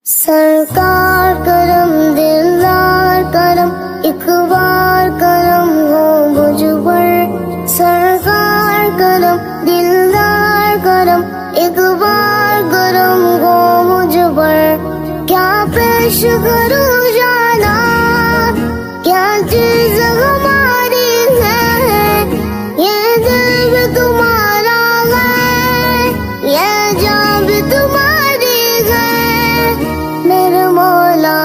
سرکار کرم دلدار کرم ایک بار کرم ہو مجھ پر، سرکار کرم دلدار کرم ایک بار کرم ہو مجھ پر، کیا پیش کروں جانا کیا چیز ہماری ہے، یہ دل بھی تمہارا ہے یہ جان بھی تمہاری ہے، میرے مولا